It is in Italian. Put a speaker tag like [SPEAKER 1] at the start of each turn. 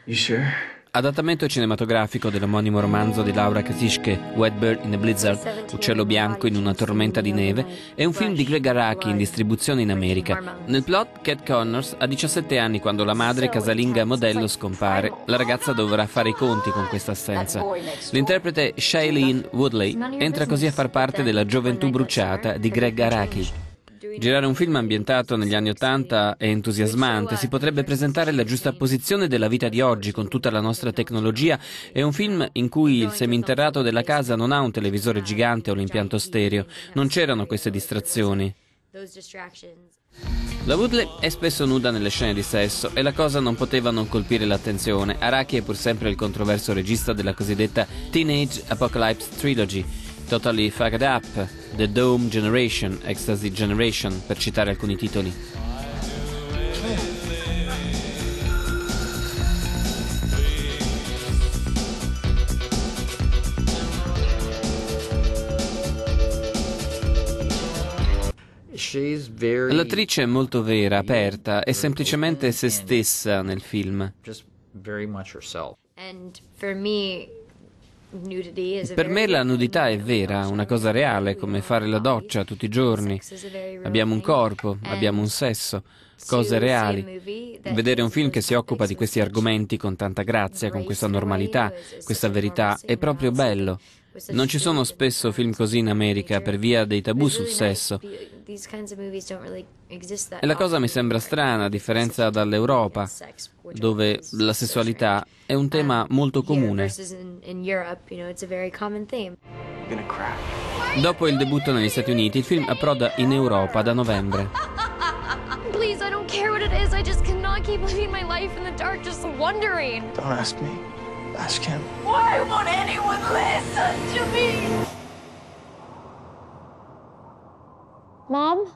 [SPEAKER 1] You sure?
[SPEAKER 2] Adattamento cinematografico dell'omonimo romanzo di Laura Kasischke White Bird in a Blizzard, Uccello bianco in una tormenta di neve, è un film di Gregg Araki in distribuzione in America. Nel plot, Cat Connors ha 17 anni quando la madre, casalinga modello, scompare. La ragazza dovrà fare i conti con questa assenza. L'interprete Shailene Woodley entra così a far parte della gioventù bruciata di Gregg Araki. Girare un film ambientato negli anni '80 è entusiasmante, si potrebbe presentare la giustapposizione della vita di oggi con tutta la nostra tecnologia. È un film in cui il seminterrato della casa non ha un televisore gigante o l'impianto stereo, non c'erano queste distrazioni. La Woodley è spesso nuda nelle scene di sesso e la cosa non poteva non colpire l'attenzione. Araki è pur sempre il controverso regista della cosiddetta Teenage Apocalypse Trilogy, Totally Fucked Up, The Dome Generation, Ecstasy Generation, per citare alcuni titoli. L'attrice è molto vera, aperta, è semplicemente se stessa nel film. Per me la nudità è vera, una cosa reale, come fare la doccia tutti i giorni. Abbiamo un corpo, abbiamo un sesso, cose reali. Vedere un film che si occupa di questi argomenti con tanta grazia, con questa normalità, questa verità, è proprio bello. Non ci sono spesso film così in America per via dei tabù sul sesso. E la cosa mi sembra strana, a differenza dall'Europa, dove la sessualità è un tema molto comune. Dopo il debutto negli Stati Uniti, il film approda in Europa da novembre.
[SPEAKER 3] Please, I don't care what it is. I just cannot keep living my life in the dark, just wondering.
[SPEAKER 1] Don't ask me. Ask him.
[SPEAKER 3] Why won't anyone listen to me? Mom?